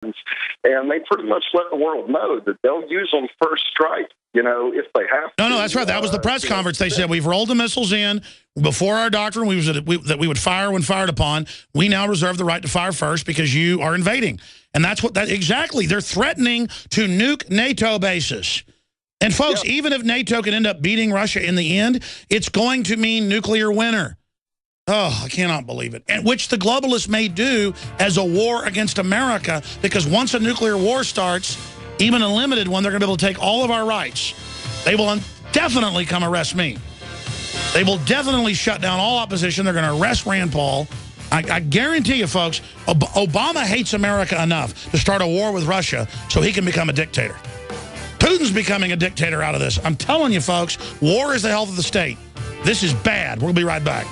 And they pretty much let the world know that they'll use them first strike, if they have to. No, that's right. That was the press conference. They said, we've rolled the missiles in before our doctrine that we would fire when fired upon. We now reserve the right to fire first because you are invading. And that's exactly. They're threatening to nuke NATO bases. And folks, even if NATO can end up beating Russia in the end, it's going to mean nuclear winter. Oh, I cannot believe it. And which the globalists may do as a war against America, because once a nuclear war starts, even a limited one, they're going to be able to take all of our rights. They will definitely come arrest me. They will definitely shut down all opposition. They're going to arrest Rand Paul. I guarantee you, folks, Obama hates America enough to start a war with Russia so he can become a dictator. Putin's becoming a dictator out of this. I'm telling you, folks, war is the health of the state. This is bad. We'll be right back.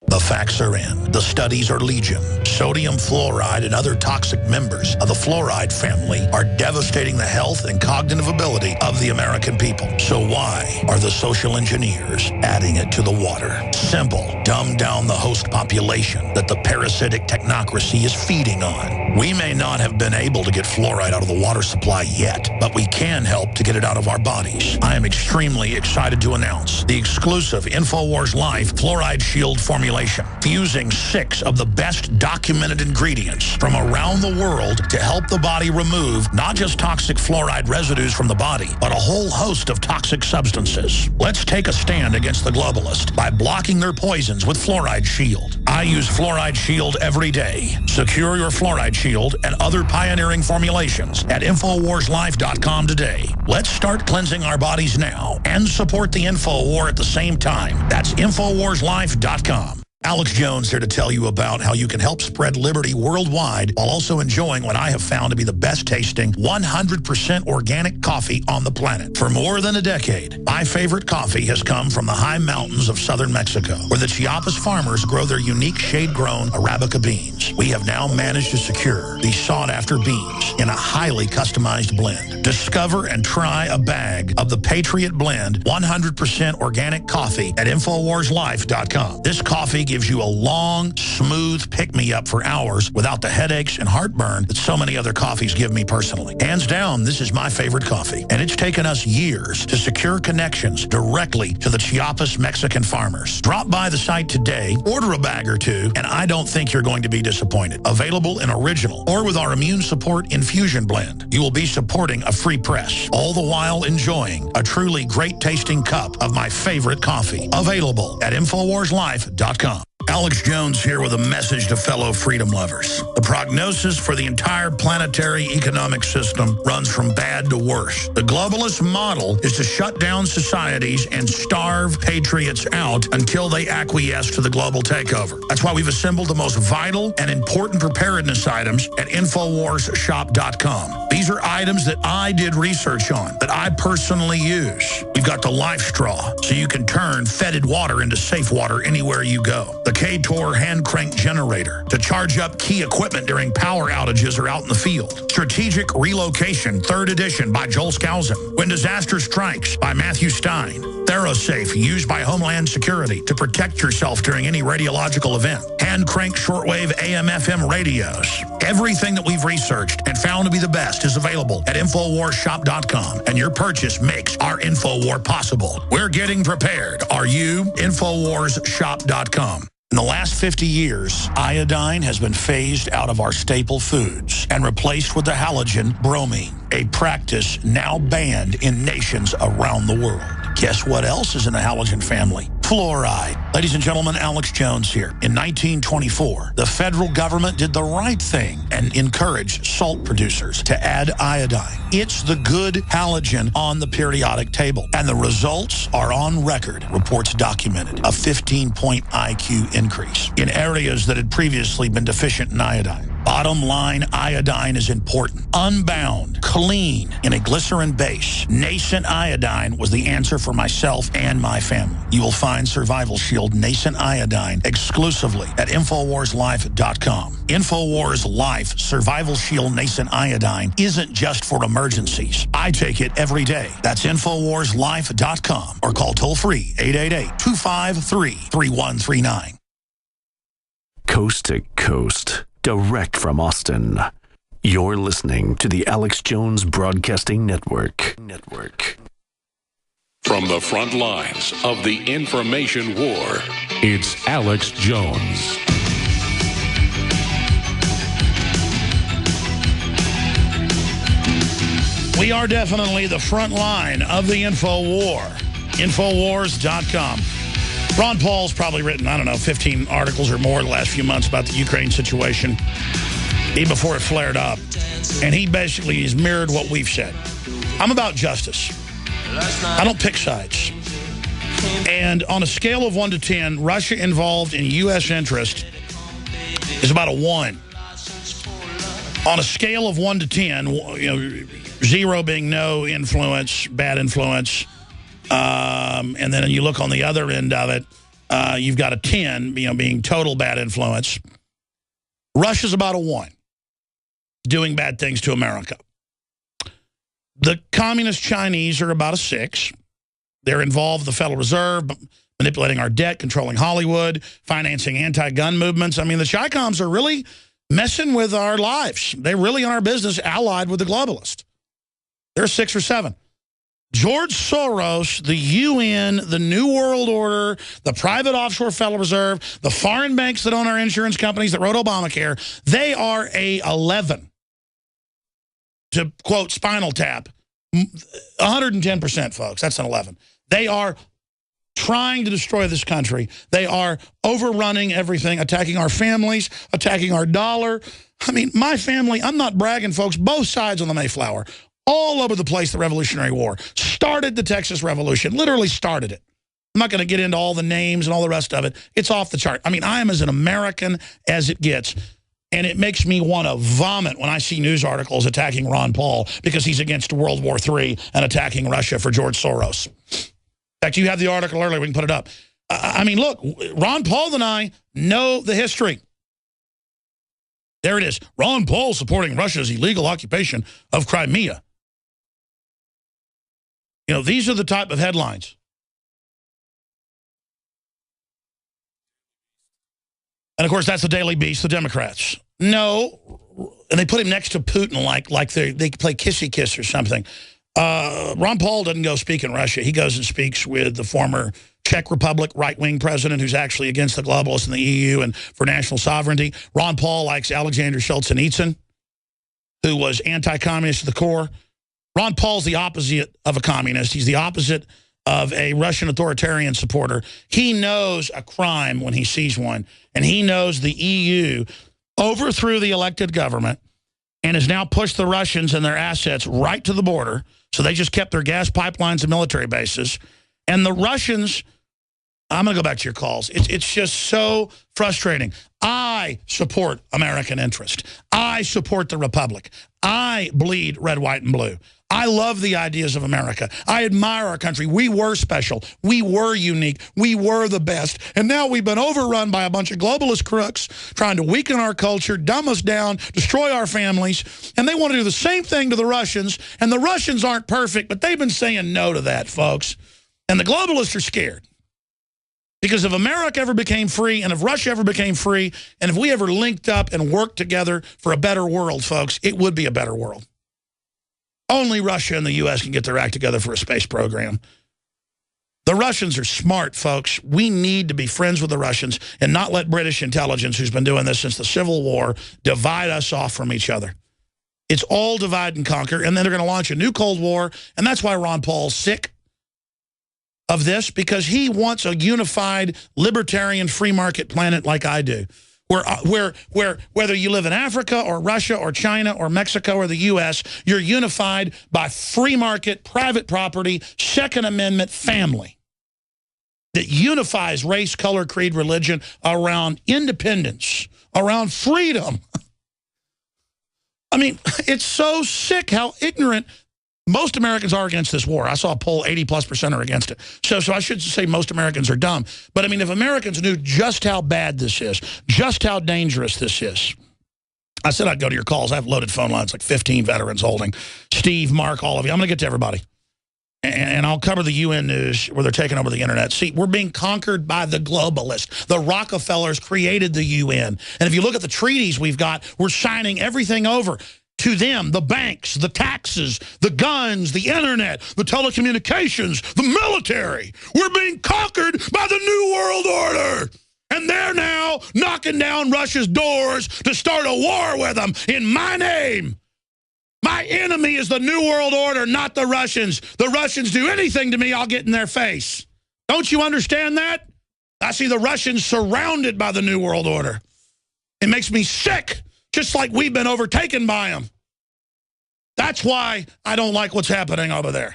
The facts are in. The studies are legion. Sodium fluoride and other toxic members of the fluoride family are devastating the health and cognitive ability of the American people. So why are the social engineers adding it to the water? Simple. Dumb down the host population that the parasitic technocracy is feeding on. We may not have been able to get fluoride out of the water supply yet, but we can help to get it out of our bodies. I am extremely excited to announce the exclusive InfoWars Life Fluoride Shield formulation, fusing 6 of the best documented ingredients from around the world to help the body remove not just toxic fluoride residues from the body, but a whole host of toxic substances. Let's take a stand against the globalists by blocking their poisons with Fluoride Shield. I use Fluoride Shield every day. Secure your Fluoride Shield and other pioneering formulations at InfoWarsLife.com today. Let's start cleansing our bodies now and support the InfoWar at the same time. That's InfoWarsLife.com. Alex Jones here to tell you about how you can help spread liberty worldwide while also enjoying what I have found to be the best tasting 100% organic coffee on the planet. For more than a decade, my favorite coffee has come from the high mountains of southern Mexico, where the Chiapas farmers grow their unique shade-grown Arabica beans. We have now managed to secure these sought-after beans in a highly customized blend. Discover and try a bag of the Patriot Blend 100% organic coffee at InfoWarsLife.com. This coffee gives you a long, smooth pick-me-up for hours without the headaches and heartburn that so many other coffees give me personally. Hands down, this is my favorite coffee, and it's taken us years to secure connections directly to the Chiapas Mexican farmers. Drop by the site today, order a bag or two, and I don't think you're going to be disappointed. Available in original or with our Immune Support Infusion Blend. You will be supporting a free press, all the while enjoying a truly great-tasting cup of my favorite coffee. Available at InfoWarsLife.com. Alex Jones here with a message to fellow freedom lovers. The prognosis for the entire planetary economic system runs from bad to worse. The globalist model is to shut down societies and starve patriots out until they acquiesce to the global takeover. That's why we've assembled the most vital and important preparedness items at InfoWarsShop.com. These are items that I did research on, that I personally use. We've got the Life Straw, so you can turn fetid water into safe water anywhere you go. The K-Tor hand crank generator to charge up key equipment during power outages or out in the field. Strategic Relocation, 3rd edition by Joel Skousen. When Disaster Strikes by Matthew Stein. ThyroSafe, used by Homeland Security to protect yourself during any radiological event. Hand crank shortwave AM/FM radios. Everything that we've researched and found to be the best is available at InfoWarsShop.com, and your purchase makes our InfoWar possible. We're getting prepared. Are you? InfoWarsShop.com. In the last 50 years, iodine has been phased out of our staple foods and replaced with the halogen bromine, a practice now banned in nations around the world. Guess what else is in the halogen family? Fluoride. Ladies and gentlemen, Alex Jones here. In 1924, the federal government did the right thing and encouraged salt producers to add iodine. It's the good halogen on the periodic table. And the results are on record. Reports documented a 15-point IQ increase in areas that had previously been deficient in iodine. Bottom line, iodine is important. Unbound, clean, in a glycerin base. Nascent iodine was the answer for myself and my family. You will find Survival Shield Nascent Iodine exclusively at InfoWarsLife.com. InfoWars Life Survival Shield Nascent Iodine isn't just for emergencies. I take it every day. That's InfoWarsLife.com or call toll-free 888-253-3139. coast to coast, direct from Austin. You're listening to the Alex Jones Broadcasting Network. From the front lines of the information war, it's Alex Jones. We are definitely the front line of the info war. Infowars.com. Ron Paul's probably written, 15 articles or more the last few months about the Ukraine situation, even before it flared up. And he basically has mirrored what we've said. I'm about justice. I don't pick sides. And on a scale of 1 to 10, Russia involved in U.S. interest is about a 1. On a scale of 1 to 10, 0 being no influence, bad influence, and then you look on the other end of it, you've got a 10, being total bad influence. Russia's about a 1, doing bad things to America. The communist Chinese are about a 6. They're involved with the Federal Reserve, manipulating our debt, controlling Hollywood, financing anti-gun movements. I mean, the Chi-Coms are really messing with our lives. They're really in our business, allied with the globalists. They're 6 or 7. George Soros, the UN, the New World Order, the private offshore Federal Reserve, the foreign banks that own our insurance companies that wrote Obamacare, they are a 11. To quote Spinal Tap, 110%, folks. That's an 11. They are trying to destroy this country. They are overrunning everything, attacking our families, attacking our dollar. I mean, my family, I'm not bragging, folks, both sides on the Mayflower, all over the place, the Revolutionary War, started the Texas Revolution, literally started it. I'm not going to get into all the names and all the rest of it. It's off the chart. I mean, I am as an American as it gets, and it makes me want to vomit when I see news articles attacking Ron Paul because he's against World War III and attacking Russia for George Soros. In fact, you have the article earlier. We can put it up. I mean, look, Ron Paul and I know the history. There it is. Ron Paul supporting Russia's illegal occupation of Crimea. These are the type of headlines. And, of course, that's the Daily Beast, the Democrats. No, and they put him next to Putin like they play kissy kiss or something. Ron Paul doesn't go speak in Russia. He goes and speaks with the former Czech Republic right-wing president who's actually against the globalists in the EU and for national sovereignty. Ron Paul likes Alexander Solzhenitsyn, who was anti-communist to the core. Ron Paul's the opposite of a communist. He's the opposite of a Russian authoritarian supporter. He knows a crime when he sees one, and he knows the EU overthrew the elected government and has now pushed the Russians and their assets right to the border, so they just kept their gas pipelines and military bases. And the Russians, I'm going to go back to your calls. It's just so frustrating. I support American interest. I support the Republic. I bleed red, white, and blue. I love the ideas of America. I admire our country. We were special. We were unique. We were the best. And now we've been overrun by a bunch of globalist crooks trying to weaken our culture, dumb us down, destroy our families. And they want to do the same thing to the Russians. And the Russians aren't perfect, but they've been saying no to that, folks. And the globalists are scared. Because if America ever became free, and if Russia ever became free, and if we ever linked up and worked together for a better world, folks, it would be a better world. Only Russia and the U.S. can get their act together for a space program. The Russians are smart, folks. We need to be friends with the Russians and not let British intelligence, who's been doing this since the Civil War, divide us off from each other. It's all divide and conquer, and then they're going to launch a new Cold War, and that's why Ron Paul's sick of this, because he wants a unified, libertarian, free market planet like I do. Where whether you live in Africa or Russia or China or Mexico or the U.S., you're unified by free market, private property, Second Amendment, family that unifies race, color, creed, religion around independence, around freedom. I mean, it's so sick how ignorant most Americans are against this war. I saw a poll, 80+% are against it. So I should say most Americans are dumb. But, I mean, if Americans knew just how bad this is, just how dangerous this is. I said I'd go to your calls. I have loaded phone lines, like 15 veterans holding. Steve, Mark, all of you. I'm going to get to everybody. and I'll cover the UN news where they're taking over the internet. See, we're being conquered by the globalists. The Rockefellers created the UN. And if you look at the treaties we've got, we're signing everything over to them, the banks, the taxes, the guns, the internet, the telecommunications, the military. We're being conquered by the New World Order. And they're now knocking down Russia's doors to start a war with them in my name. My enemy is the New World Order, not the Russians. The Russians do anything to me, I'll get in their face. Don't you understand that? I see the Russians surrounded by the New World Order. It makes me sick, just like we've been overtaken by them. That's why I don't like what's happening over there.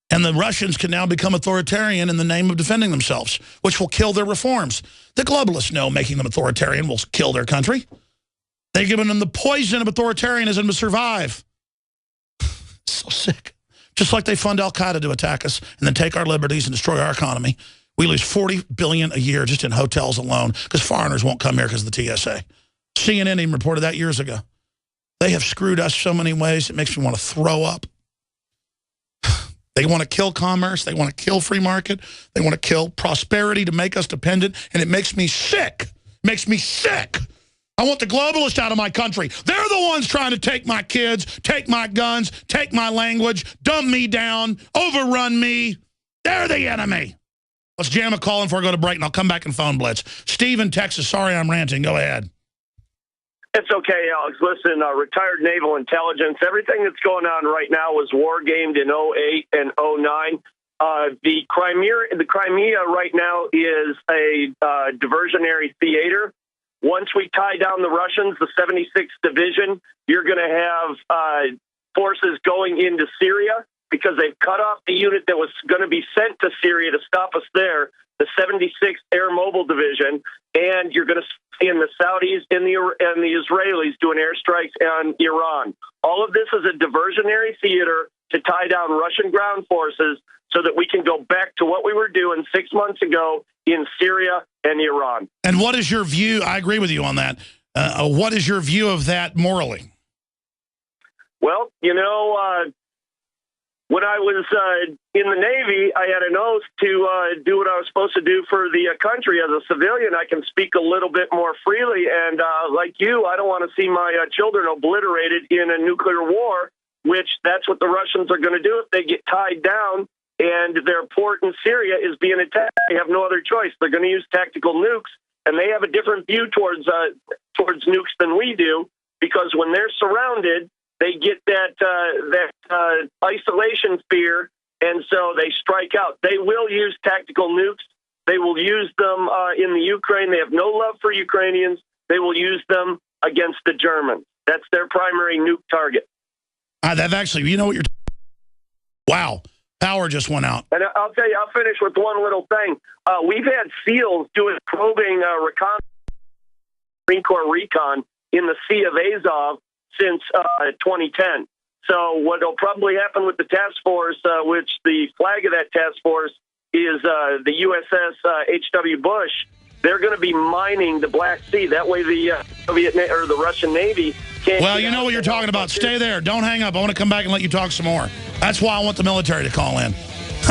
And the Russians can now become authoritarian in the name of defending themselves, which will kill their reforms. The globalists know making them authoritarian will kill their country. They've given them the poison of authoritarianism to survive. So sick. Just like they fund Al-Qaeda to attack us and then take our liberties and destroy our economy. We lose $40 billion a year just in hotels alone because foreigners won't come here because of the TSA. CNN even reported that years ago. They have screwed us so many ways, it makes me want to throw up. They want to kill commerce. They want to kill free market. They want to kill prosperity to make us dependent. And it makes me sick. Makes me sick. I want the globalists out of my country. They're the ones trying to take my kids, take my guns, take my language, dumb me down, overrun me. They're the enemy. Let's jam a call in before I go to break, and I'll come back and phone blitz. Steve in Texas, sorry I'm ranting. Go ahead. It's okay, Alex. Listen, retired naval intelligence, everything that's going on right now was war gamed in 08 and 09. The Crimea right now is a diversionary theater. Once we tie down the Russians, the 76th Division, you're going to have forces going into Syria because they've cut off the unit that was going to be sent to Syria to stop us there, the 76th Air Mobile Division, and you're going to see in the Saudis and the Israelis doing airstrikes on Iran. All of this is a diversionary theater to tie down Russian ground forces so that we can go back to what we were doing 6 months ago in Syria and Iran. And what is your view? I agree with you on that. What is your view of that morally? Well, you know, when I was in the Navy, I had an oath to do what I was supposed to do for the country. As a civilian, I can speak a little bit more freely. And like you, I don't want to see my children obliterated in a nuclear war, which that's what the Russians are going to do if they get tied down and their port in Syria is being attacked. They have no other choice. They're going to use tactical nukes, and they have a different view towards nukes than we do, because when they're surrounded, they get that isolation fear, and so they strike out. They will use tactical nukes. They will use them in the Ukraine. They have no love for Ukrainians. They will use them against the Germans. That's their primary nuke target. That actually, you know what you're. Wow, power just went out. And I'll tell you, I'll finish with one little thing. We've had SEALs doing probing Marine Corps recon in the Sea of Azov since 2010. So what will probably happen with the task force, which the flag of that task force is the USS H.W. Bush, they're going to be mining the Black Sea. That way the the Russian Navy can't. Well, you know what you're talking about. Stay there. Don't hang up. I want to come back and let you talk some more. That's why I want the military to call in.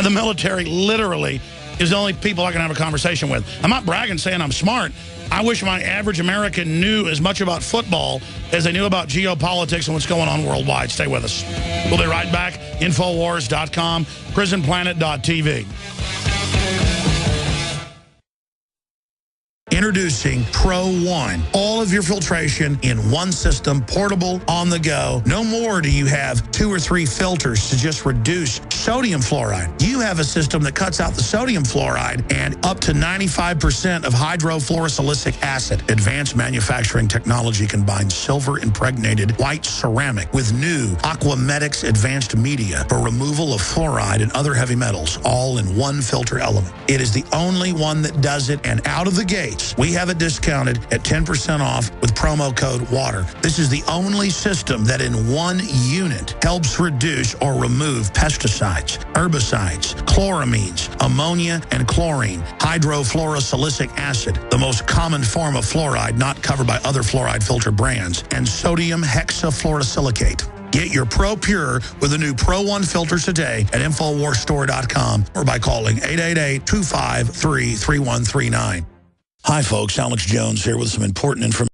The military literally is the only people I can have a conversation with. I'm not bragging saying I'm smart. I wish my average American knew as much about football as they knew about geopolitics and what's going on worldwide. Stay with us. We'll be right back. Infowars.com, prisonplanet.tv. Introducing Pro One. All of your filtration in one system, portable, on the go. No more do you have 2 or 3 filters to just reduce sodium fluoride. You have a system that cuts out the sodium fluoride and up to 95% of hydrofluorosilicic acid. Advanced manufacturing technology combines silver-impregnated white ceramic with new Aquamedics advanced media for removal of fluoride and other heavy metals, all in one filter element. It is the only one that does it, and out of the gates, we have it discounted at 10% off with promo code WATER. This is the only system that in one unit helps reduce or remove pesticides, herbicides, chloramines, ammonia, and chlorine, hydrofluorosilicic acid, the most common form of fluoride not covered by other fluoride filter brands, and sodium hexafluorosilicate. Get your Pro Pure with the new Pro One filters today at InfoWarsStore.com or by calling 888-253-3139. Hi, folks. Alex Jones here with some important information.